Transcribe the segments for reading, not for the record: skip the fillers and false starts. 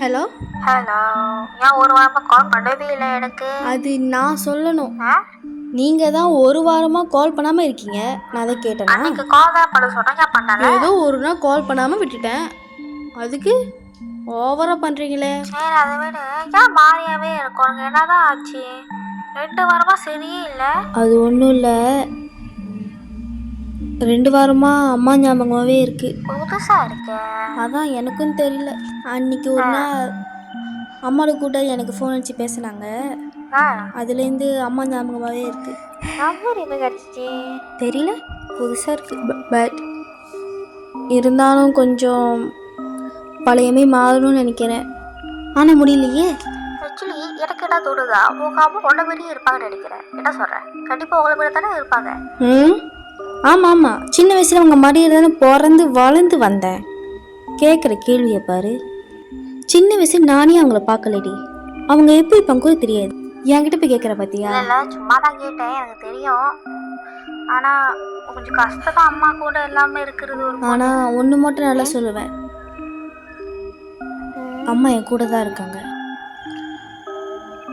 Hello hello. ஏன் ஒரு வாரமாக கால் பண்ணவே இல்லை எனக்கு? அது நான் சொல்லணும். நீங்கள் தான் ஒரு வாரமாக கால் பண்ணாமல் இருக்கீங்க. நான் அதை கேட்டேனா? அன்னைக்கு கால் தான் பண்ண சொன்னேன், ஏன் பண்ணல? ஏதோ ஒரு நாள் கால் பண்ணாமல் விட்டுட்டேன், அதுக்கு ஓவராக பண்ணுறீங்களே. சரி, அதை விட ஏன் மாறியாவே இருக்கும்? உனக்கு என்னதான் ஆச்சு? 2 வாரமாக சரியே இல்லை. அது ஒன்றும் இல்லை, 2 வாரமாக அம்மா ஞாபகமாகவே இருக்குது. புதுசாக இருக்கு. அதான் எனக்கும் தெரியல. அன்னைக்கு ஒரு நாள் அம்மாவோட கூட எனக்கு ஃபோன் அடிச்சு பேசினாங்க, அதுலேருந்து அம்மா ஞாபகமாகவே இருக்குது. நம்பர் எப்போ கிடச்சிச்சு தெரியல, புதுசாக இருக்குது. பட் இருந்தாலும் கொஞ்சம் பழையமே மாறணும்னு நினைக்கிறேன். ஆனால் முடியலையே. ஆக்சுவலி எனக்கு என்ன தோணுதா, உங்கள் அம்மா உன்ன மாதிரியே இருப்பாங்கன்னு நினைக்கிறேன். என்ன சொல்கிறேன்? கண்டிப்பாக உங்களை மாதிரி தானே இருப்பாங்க. ஆமாம் ஆமாம், சின்ன வயசில் அவங்க மடியில் தானே பிறந்து வளர்ந்து வந்தேன். கேட்குற கேள்வியை பாரு. சின்ன வயசில் நானே அவங்கள பார்க்கலடி, அவங்க எப்படி இருப்பாங்க தெரியாது. என்கிட்ட போய் கேட்குற பார்த்தியா? இல்லை, சும்மா தான் கேட்டேன், எனக்கு தெரியும். ஆனால் கொஞ்சம் கஷ்டம் தான் அம்மா கூட எல்லாமே இருக்கிறது. ஆனால் ஒன்று மட்டும் நல்லா சொல்லுவேன், அம்மா என் கூட தான் இருக்காங்க.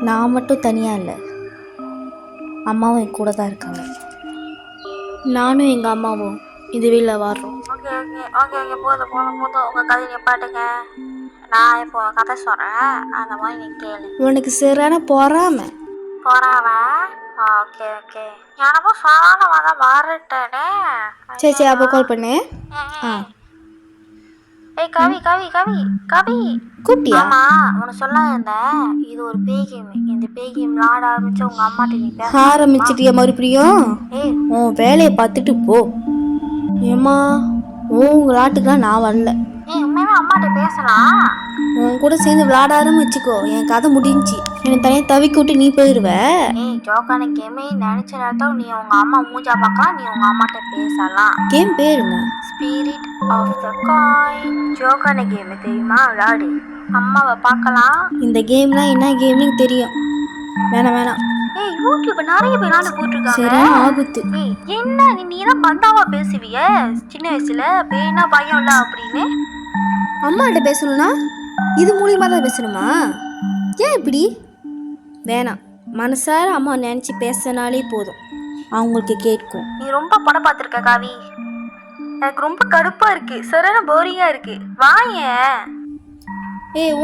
நான் மட்டும் தனியாக இல்லை, அம்மாவும் என் கூட தான் இருக்காங்க. நானும் எங்கள் அம்மாவும் இது வீட்டில் வாடுறோம். ஓகே ஓகே ஓகே ஓகே, போதும் போதும் போதும், உங்கள் கதையை பாட்டுங்க. நான் இப்போ கதை சொல்கிறேன், அந்த மாதிரி நீ கேளு. உனக்கு சரியான பொறாமை. ஓகே ஓகே, எனப்போ சாணமாக தான் மாறிட்டேனே. சரி அப்போ கால் பண்ணு. ஏய் கவி கவி கவி கவி, கூப்பிட்டியா? ஆமாம், உனக்கு சொல்ல இருந்தேன், இது ஒரு பேய் கேம். இந்த பேய் கேம் விளாட ஆரம்பிச்சு உங்கள் அம்மாட்ட நீ பேச ஆரம்பிச்சிட்டியா மறுபடியும்? உன் வேலையை பார்த்துட்டு போ. ஏம்மா, உங்கள் ஆட்டுக்கெலாம் நான் வரல. உண்மையுமே அம்மாட்ட பேசலாம். உன் கூட சேர்ந்து விளாட ஆரம்பிச்சுக்கோ, என் கதை முடிஞ்சு. எனக்கு தனியாக தவிக்க விட்டு நீ போயிடுவ. ஜோக்கான கேமே நினைச்ச நேரத்தில் நீ உங்க அம்மா மூஞ்சா பார்க்கலாம், நீ உங்க அம்மாட்ட பேசலாம். கேம் பேருங்க ஸ்பிரிட் ஆஃப் த காயின். ஜோக்கான கேம் தெரியுமா? விளையாடு, அம்மாவை பார்க்கலாம். இந்த கேம்லாம் என்ன கேம்னு தெரியும். வேணாம். யூடியூப் நிறைய பேர் விளையாண்டு போட்டிருக்காங்க. சரி ஆபத்து. என்ன நீ தான் பந்தாவா பேசுவிய சின்ன வயசுல, பேனா பயம் இல்லை அப்படின்னு. அம்மாட்ட பேசணும்னா இது மூலியமாக தான் பேசணுமா? ஏன் இப்படி? வேணாம், மனசார அம்மா நினச்சி பேசினாலே போதும், அவங்களுக்கு கேட்கும். நீ ரொம்ப படம் பார்த்துருக்க காவி, எனக்கு ரொம்ப கடுப்பா இருக்கு, சரியான போரிங்கா இருக்கு, வாயேன்.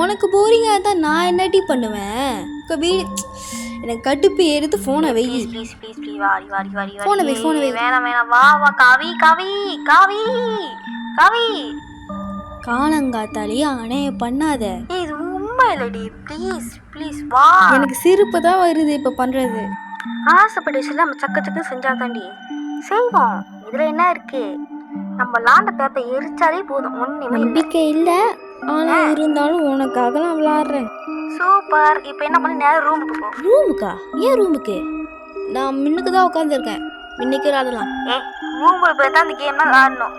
உனக்கு போரிங்கா தான் நான் என்னடி பண்ணுவேன்? வீடு எனக்கு கடுப்பு ஏறுது. ஃபோனை வை ப்ளீஸ் ப்ளீஸ் ப்ளீஸ், வாரி வாரி வாரி ஃபோனை வை. வேணாம் வா வா காவி காவி காவி காவி. காலங்காத்தாலேயே அணைய பண்ணாத. இது உண்மை இல்லடி, ப்ளீஸ் ப்ளீஸ் வா. எனக்கு சிரிப்பு தான் வருது இப்போ பண்ணுறது. ஆசைப்பட்டு விஷயம் நம்ம சக்கு செஞ்சா தாண்டி செய்வோம். இதில் என்ன இருக்கு? நம்ம லாண்ட பேப்பை எரிச்சாலே போதும். ஒன்றுமே நம்பிக்கை இல்லை, ஆனால் இருந்தாலும் உனக்காகலாம் விளாட்றேன். சூப்பர். இப்போ என்ன பண்ணி நேரம் ரூமுக்கு போ. ரூமுக்கா? ஏன் ரூமுக்கு? நான் மின்னுக்கு தான் உட்காந்துருக்கேன், மின்னுக்கு விளாடலாம். ரூமுக்கு போய் தான் அந்த கேம்லாம் விளாடணும்,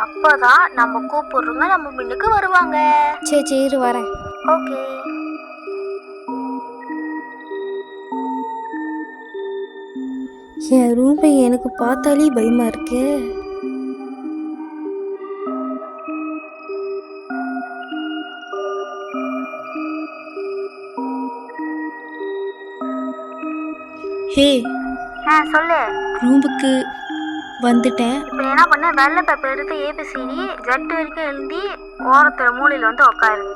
அப்போதான் நம்ம கூப்பிடுறோங்க நம்ம மின்னுக்கு வருவாங்க. சரி வரேன். ஓகே. என் ரூமை எனக்கு பார்த்தாலே பயமா இருக்கு. சொல்லு. ரூமுக்கு வந்துட்டேன். இப்போ என்ன பண்ண, வெள்ளை பேப்பர் எடுத்து ஏபிசிடி ஜெட் வரைக்கும் எழுதி ஓரத்தில் மூலையில் வந்து உட்காரு.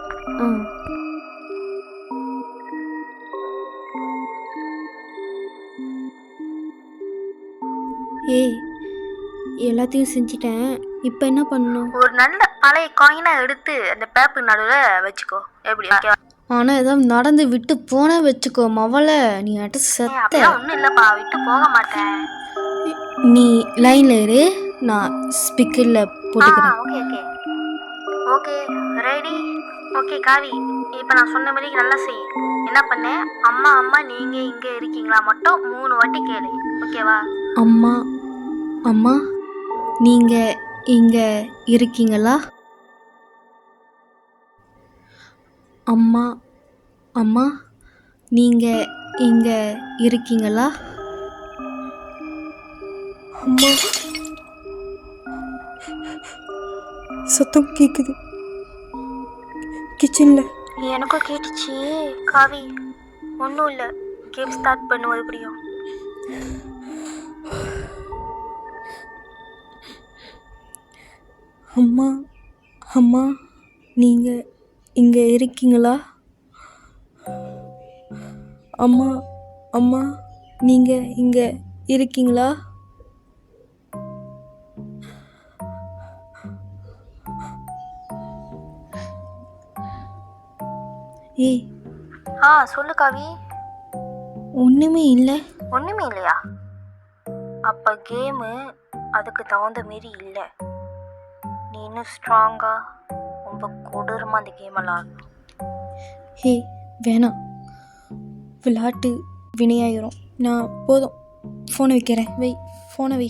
எல்லாத்தையும் செஞ்சிட்டேன், இப்போ என்ன பண்ணணும்? ஒரு நல்ல பழைய காயினை எடுத்து அந்த பேப்பர் நடுவில் வச்சுக்கோ. எப்படி? ஆனால் ஏதாவது நடந்து விட்டு போன வச்சுக்கோ மவளை, நீ அட்ட செத்த. ஒன்றும் இல்லைப்பா, விட்டு போக மாட்டேன். நீ லைனில் இரு, நான் ஸ்பீக்கரில் போட்டுக்கிறேன். Okay okay okay, ready. Okay காவி, இப்போ நான் சொன்ன மாதிரி நல்லா செய். என்ன பண்ண, அம்மா அம்மா நீங்கள் இங்கே இருக்கீங்களா மட்டும் 3 வாட்டி கேளு, ஓகேவா? அம்மா அம்மா நீங்கள் இங்கே இருக்கீங்களா? அம்மா அம்மா நீங்கள் இங்கே இருக்கீங்களா? அம்மா, சத்தம் கேட்குது கிச்சனில். எனக்கும் கேட்டுச்சு காவி. ஒன்றும் இல்லை, கேம் ஸ்டார்ட் பண்ணுவோம் எப்படியும். அம்மா அம்மா நீங்கள் இங்கே இருக்கீங்களா? அம்மா அம்மா நீங்கள் இங்கே இருக்கீங்களா? ஏய், சொல்லு காவி. ஒன்றுமே இல்லை. ஒன்றுமே இல்லையா? அப்போ கேமு அதுக்கு தகுந்த மாரி இல்லை. நீ இன்னும் ஸ்ட்ராங்காக ரொம்ப கொடூரமாக அந்த கேமெல்லாம் ஆடணும். ஹே, வேணாம், விளையாட்டு வினையாயிரும். நான் போதும், ஃபோனை வைக்கிறேன். ஃபோனை வை.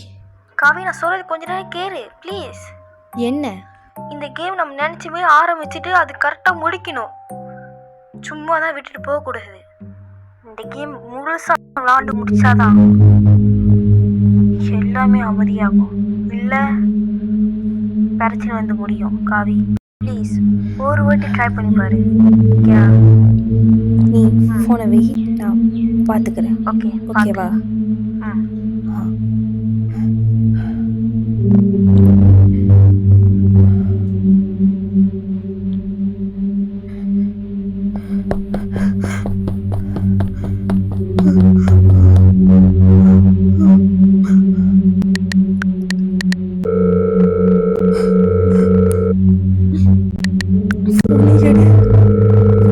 காவி, நான் சொல்கிறது கொஞ்ச நேரம் கேளு ப்ளீஸ். என்ன? இந்த கேம் நம்ம நினச்சுமே ஆரம்பிச்சுட்டு அது கரெக்டாக முடிக்கணும். சும்மா தான் விட்டுட்டு போகக்கூடாது. இந்த கேம் முழுசாக விளாண்டு முடிச்சாதான் எல்லாமே அமைதியாகும். இல்லை பிரச்சனை வந்து முடியும். காவி ப்ளீஸ் ஒரு வாட்டி ட்ரை பண்ணி பாரு. நீ ஃபோனை வை, நான் பார்த்துக்கிறேன். ஓகேவா?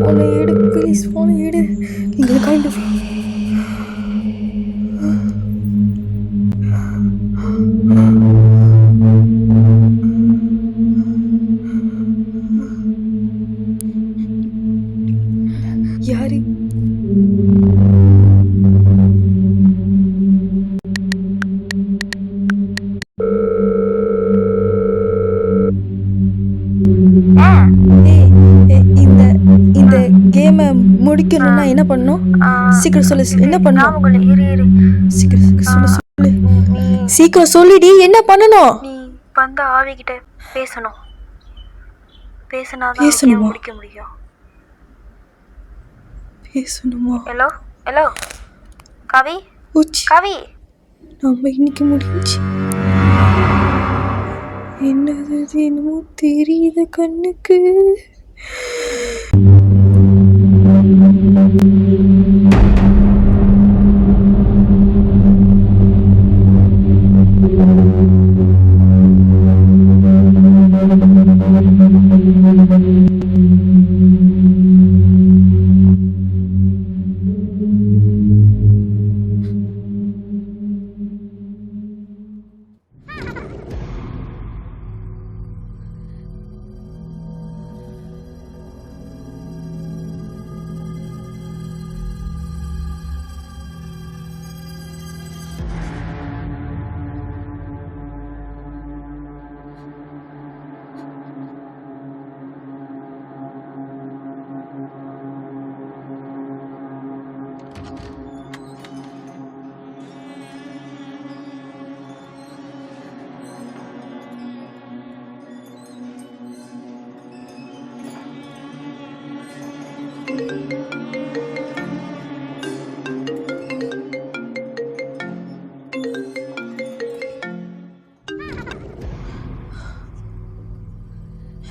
ஃபோனை எடு ப்ளீஸ், ஃபோனை எடு. இங்கே கைண்டு யாரு? இந்த கேமை முடிக்கணும்னா என்ன பண்ணணும்? சீக்கிரம் சொல்லு, என்ன பண்ணணும்? சீக்கிரம் சொல்லுடி, என்ன பண்ணணும்? நீ வந்த ஆவிகிட்ட பேசணும். பேசினாதான் முடிக்க முடியும். பேசணுமா? ஹலோ காவி. காவி, நம்ம இன்னைக்கு முடிஞ்சு. என்னது என்னமோ தெரியுது கண்ணுக்கு.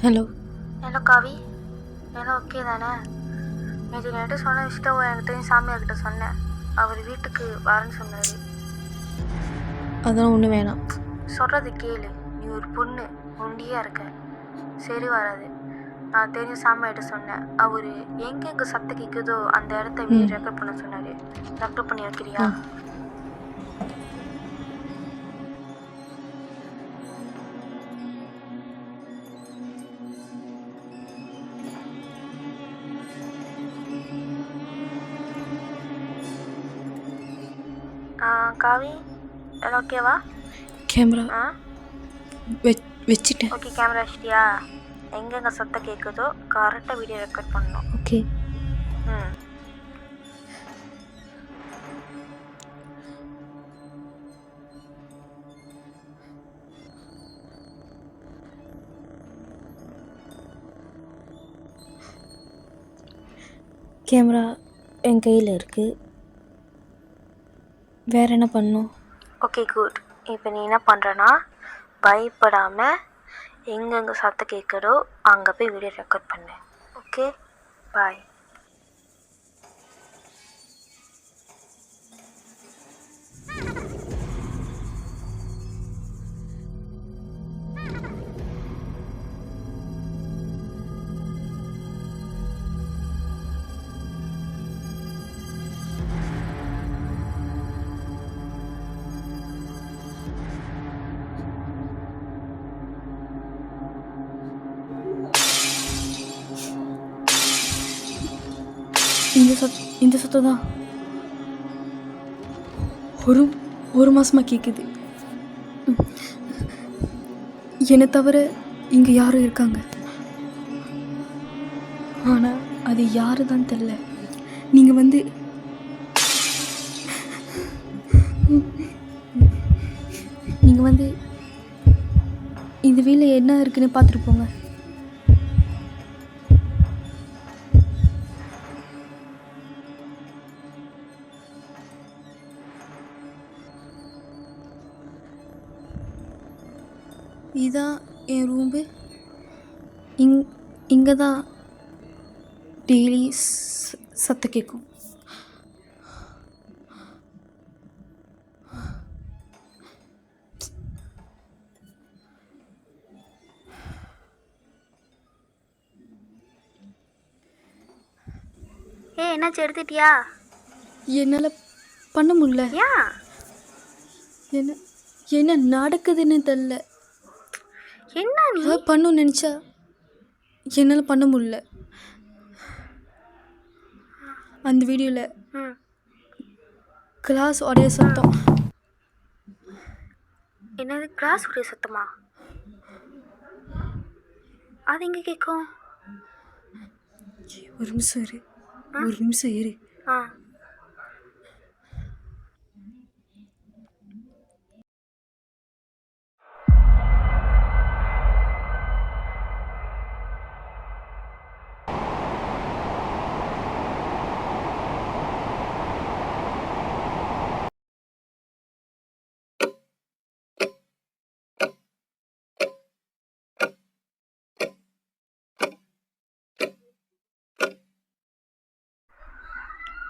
ஹலோ காவி, எல்லாம் ஓகே தானே? நேற்று நைட்டு சொன்ன விஷயத்த என்கிட்ட சாமியார்கிட்ட சொன்னேன். அவர் வீட்டுக்கு வரேன்னு சொன்னார். அதெல்லாம் ஒன்றும் வேணாம். சொல்கிறது கேளு. நீ ஒரு பொண்ணு, ஒண்டியாக இருக்க, சரி வராது. நான் தெரிஞ்ச சாமியார்கிட்ட சொன்னேன். அவர் எங்கெங்கே சத்தம் கேட்குதோ அந்த இடத்த வீடு ரெக்கார்ட் பண்ண சொன்னார். ரெக்கார்ட் பண்ணி வைக்கிறியா? காவி, எல்லாம் ஓகேவா? கேமரா வச்சுட்டேன். ஓகே, கேமரா வச்சிட்டியா? எங்கெங்கே சத்தம் கேட்குதோ கரெக்டாக வீடியோ ரெக்கார்ட் பண்ணணும். ஓகே. கேமரா என் கையில் இருக்குது. வேற என்ன பண்ணணும்? Okay good. இப்போ நீ என்ன பண்ணுறனா, பயப்படாமல் எங்கெங்கே சத்தம் கேட்குதோ அங்கே போய் வீடியோ ரெக்கார்ட் பண்ணு. ஓகே, பாய். இந்த சத்தம் தான் ஒரு மாசமாக கேட்குது. என்னை தவிர இங்கே யாரும் இருக்காங்க. ஆனால் அது யாரு தான் தெரில. நீங்கள் இந்த வீட்டில் என்ன இருக்குன்னு பார்த்துட்டு போங்க. இதான் என் ரூம்பு. இங்கே தான் டெய்லி சத்தம் கேட்கும். என்னாச்சு, எடுத்துட்டியா? என்னால் பண்ண முடியல. ஏன்? என்ன நடக்குதுன்னு தெரில. என்ன நீ பண்ணணும்னு நினச்சா என்னால் பண்ண முடியல. அந்த வீடியோவில் கிளாஸ் உடைய சத்தம். என்னது, கிளாஸ் உடைய சத்தமா? அது எங்கே கேட்கும்? ஒரு நிமிஷம் இரு.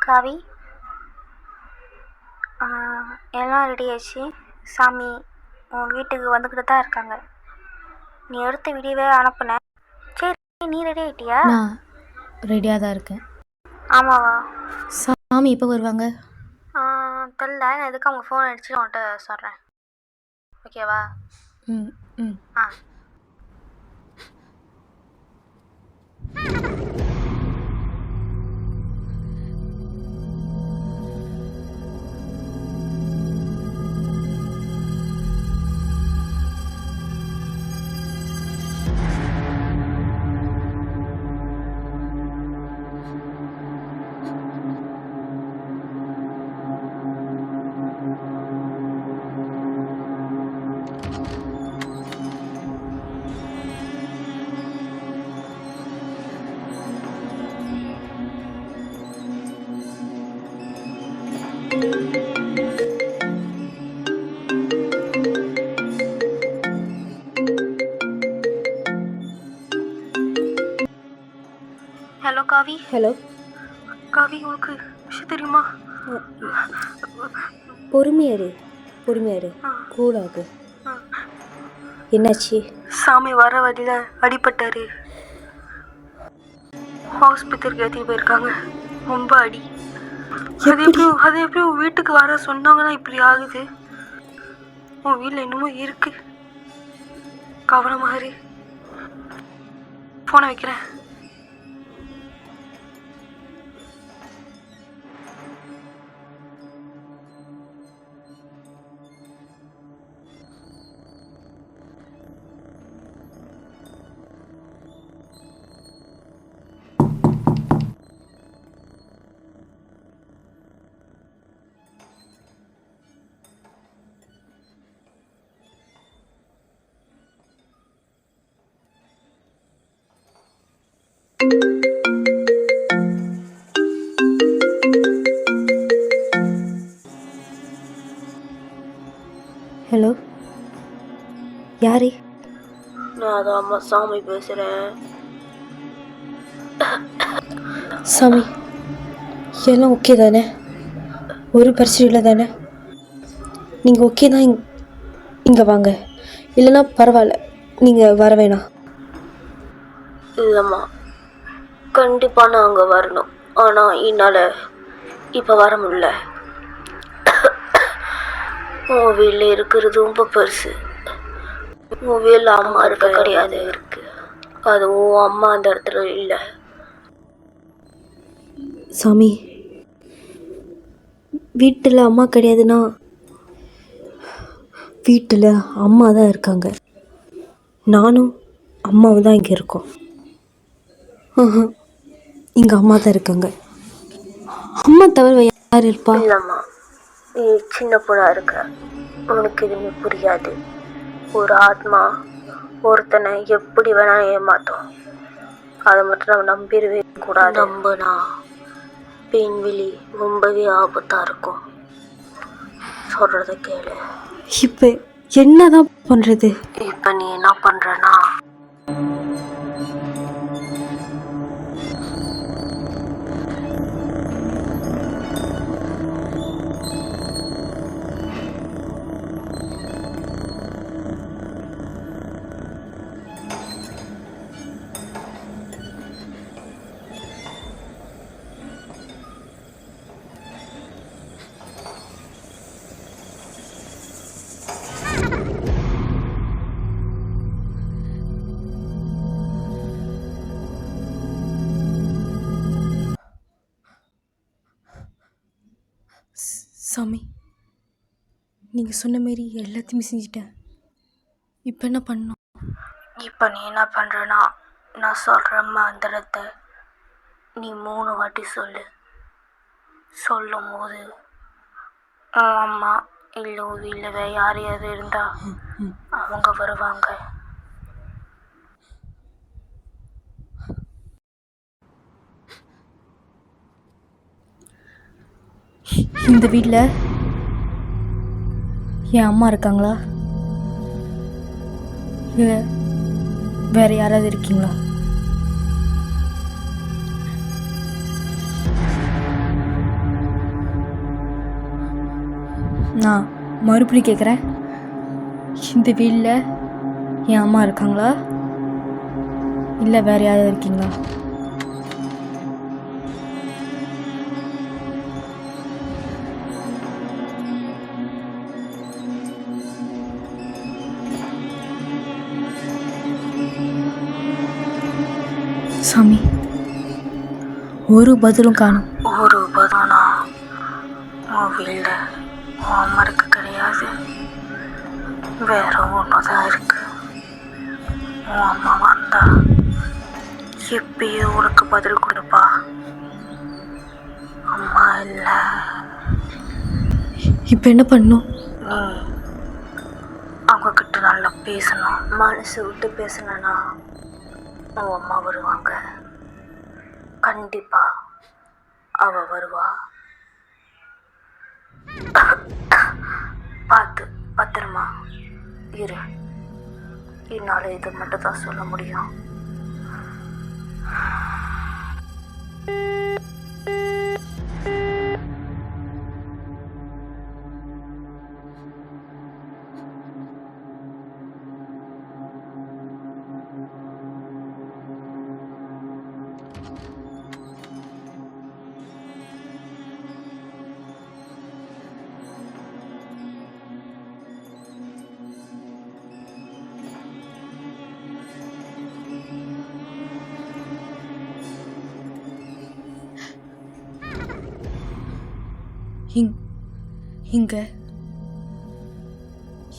காவி, எல்லாம் ரெடி ஆயிடுச்சு. சாமி உன் வீட்டுக்கு வந்துக்கிட்டு தான் இருக்காங்க. நீ எடுத்த வீடியோவே அனுப்புன. சரி, நீ ரெடி ஆகிட்டியா? நான் ரெடியாக தான் இருக்கேன். ஆமாவா? சாமி எப்போ வருவாங்க? தெரில. நான் எதுக்கு அவங்க ஃபோன் அடிச்சு உன்கிட்ட சொல்கிறேன். ஓகேவா? ம் ம் ஹலோ காவி. ஹலோ காவி, உனக்கு விஷயம் தெரியுமா? பொறுமையாரு கூடாது. என்னாச்சு? சாமி வர வழியில் அடிபட்டாரு. ஹாஸ்பிட்டலுக்கு ஏற்றி போயிருக்காங்க. ரொம்ப அடி. அது எப்படி உன் வீட்டுக்கு வர சொன்னாங்கன்னா இப்படி ஆகுது? உன் வீட்டில் இன்னமும் இருக்கு. கவனமாக இரு. ஃபோனை வைக்கிறேன். தாம்மா சாமி பேசுகிறேன். சாமி, எல்லாம் ஓகே தானே? ஒரு பிரச்சனை இல்லை தானே? நீங்கள் ஓகே தான் இங்கே வாங்க, இல்லைன்னா பரவாயில்ல, நீங்கள் வர வேணாம். இல்லைம்மா, கண்டிப்பாக நான் அங்கே வரணும். ஆனால் என்னால் இப்போ வர முடியல. உன் வீட்டில் இருக்கிறது ரொம்ப பெருசு. உன் வீட்டில் அம்மா இருக்க கிடையாது இருக்கு. அது உன் அம்மா அந்த இடத்துல இல்லை. சாமி, வீட்டில் அம்மா கிடையாதுன்னா வீட்டில் அம்மா தான் இருக்காங்க. நானும் அம்மாவும் தான் இங்கே இருக்கோம். இங்கே அம்மா தான் இருக்காங்க. அம்மா தவிர யார் இருப்பா? இல்லைம்மா, நீ சின்ன பொண்ணாக இருக்க, உனக்கு எதுவுமே புரியாது. ஒரு ஆத்மா ஒருத்தனை எப்படி வேணாலும் ஏமாற்றும். அதை மட்டும் நம்ம நம்பிடவே கூடாது. நம்பினா பெண்வெளி ரொம்பவே ஆபத்தாக இருக்கும். சொல்கிறத கேளு. இப்போ என்னதான் பண்ணுறது? இப்போ நீ என்ன பண்ணுறனா, சாமி, நீங்கள் சொன்ன மாரி எல்லாத்தையுமே செஞ்சிட்டேன். இப்போ என்ன பண்ணணும்? இப்போ நீ என்ன பண்ணுறனா, நான் சொல்கிற மந்திரத்தை நீ 3 வாட்டி சொல்லு. சொல்லும் போது உன் அம்மா இல்லை வீட்டில் வேறு யாரையாவது இருந்தால் அவங்க வருவாங்க. இந்த வீட்டில் என் அம்மா இருக்காங்களா, இல்லை வேறு யாராவது இருக்கீங்களா? நான் மறுபடியும் கேட்குறேன், இந்த வீட்டில் என் அம்மா இருக்காங்களா, இல்லை வேறு யாராவது இருக்கீங்களா? சாமி, ஒரு பதிலும் காணும். ஒரு பதினா உன் வீட்டில் உன் அம்மா இருக்க கிடையாது, வேற ஒன்று தான் இருக்கு. உன் அம்மா வந்தா எப்பயோ உனக்கு பதில் கொடுப்பா. அம்மா இல்லை. இப்போ என்ன பண்ணணும்? நீ அவங்கக்கிட்ட நல்லா பேசணும். மனசு விட்டு பேசணுன்னா உன் அம்மா வருவாங்க. கண்டிப்பா அவ வருவா. பார்த்து பத்திரமா இரு. என்னால் இது மட்டும் தான் சொல்ல முடியும். இங்கே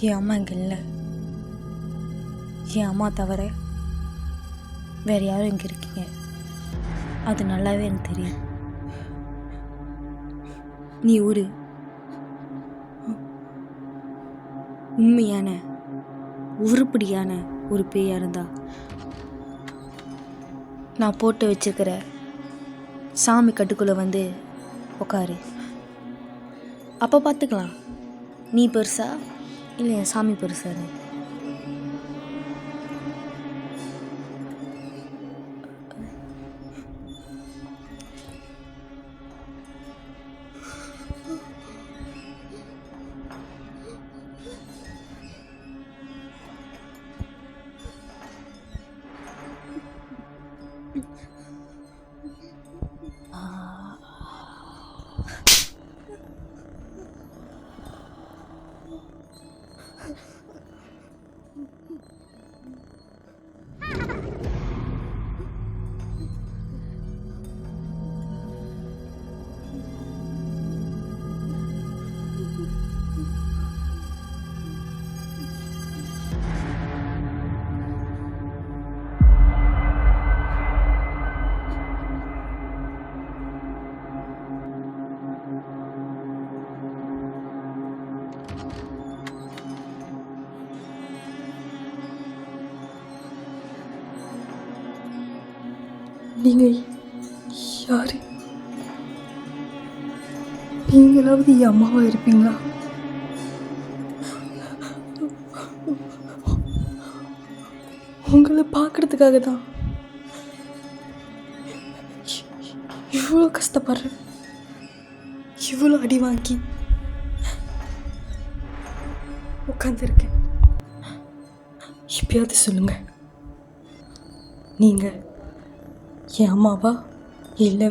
என் அம்மா இங்கே இல்லை. என் அம்மா தவிர வேறு யாரும் இங்கே இருக்கீங்க, அது நல்லாவே எனக்கு தெரியும். நீ ஒரு உண்மையான உருப்படியான ஒரு பேயா இருந்தா நான் போட்டு வச்சிருக்கிற சாமி கட்டுக்குள்ளே வந்து உட்காரு. அப்போ பார்த்துக்கலாம், நீ பெருசா இல்லை என் சாமி பெருசான்னு. நீங்கள் யாரு? நீங்களாவது என் அம்மாவா இருப்பீங்களா? உங்களை பார்க்கறதுக்காக தான் இவ்வளோ கஷ்டப்படுறேன், இவ்வளோ அடி வாங்கி உட்காந்துருக்கேன். இப்பயாவது சொல்லுங்க, நீங்கள் என் அம்மாவா இல்லை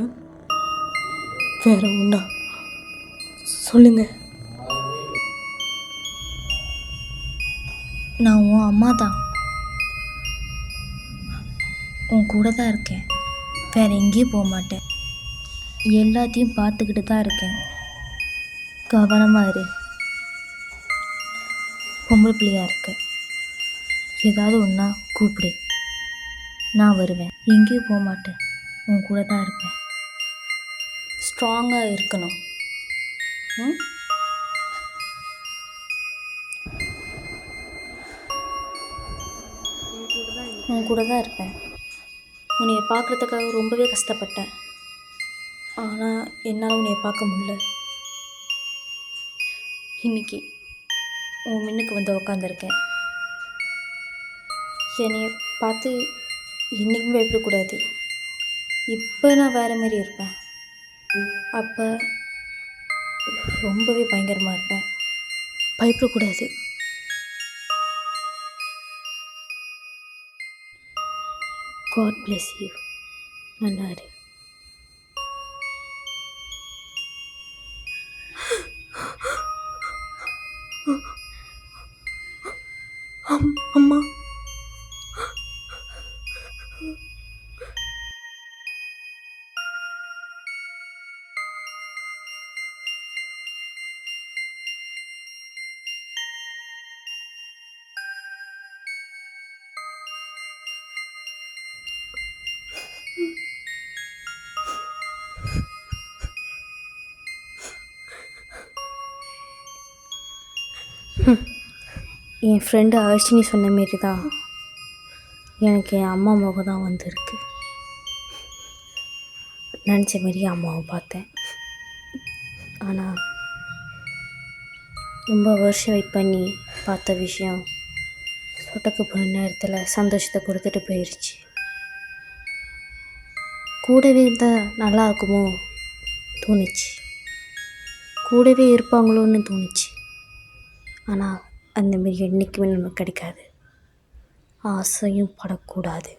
வேற ஒன்றா? சொல்லுங்க. நான் உன் அம்மா தான். உன் கூட தான் இருக்கேன், வேற எங்கேயும் போக மாட்டேன். எல்லாத்தையும் பார்த்துக்கிட்டு தான் இருக்கேன். கவனமாக இரு. பொம்பளை பிள்ளையா இருக்க, ஏதாவது ஒன்றா கூப்பிடு, நான் வருவேன். எங்கேயும் போக மாட்டேன், உன் கூட தான் இருப்பேன். ஸ்ட்ராங்காக இருக்கணும். உன் கூட தான் இருப்பேன். உன்னைய பார்க்குறதுக்காக ரொம்பவே கஷ்டப்பட்டேன், ஆனால் என்னால் உன்னைய பார்க்க முடியல. இன்னைக்கு உன் முன்னுக்கு வந்து உக்காந்துருக்கேன். என்னைய பார்த்து என்றைக்கும் பயப்படக்கூடாது. இப்போ நான் வேறு மாதிரி இருப்பேன், அப்போ ரொம்பவே பயங்கரமாக இருப்பேன். பயப்படக்கூடாது. God bless you. நல்லா இரு. அம்மா, என் ஃப்ரெண்டு அர்ஷினி சொன்ன மாரி தான் எனக்கு என் அம்மா முகம் தான் வந்திருக்கு. நினச்ச மாரி அம்மாவை பார்த்தேன், ஆனால் ரொம்ப வருஷம் வெயிட் பண்ணி பார்த்த விஷயம் சொட்டக்கு போன நேரத்தில் சந்தோஷத்தை கொடுத்துட்டு போயிடுச்சு. கூடவே இருந்தால் நல்லா இருக்குமோ தோணுச்சு, கூடவே இருப்பாங்களோன்னு தோணுச்சு. ஆனால் அந்தமாரி என்றைக்குமே நமக்கு கிடைக்காது. ஆசையும் படக்கூடாது.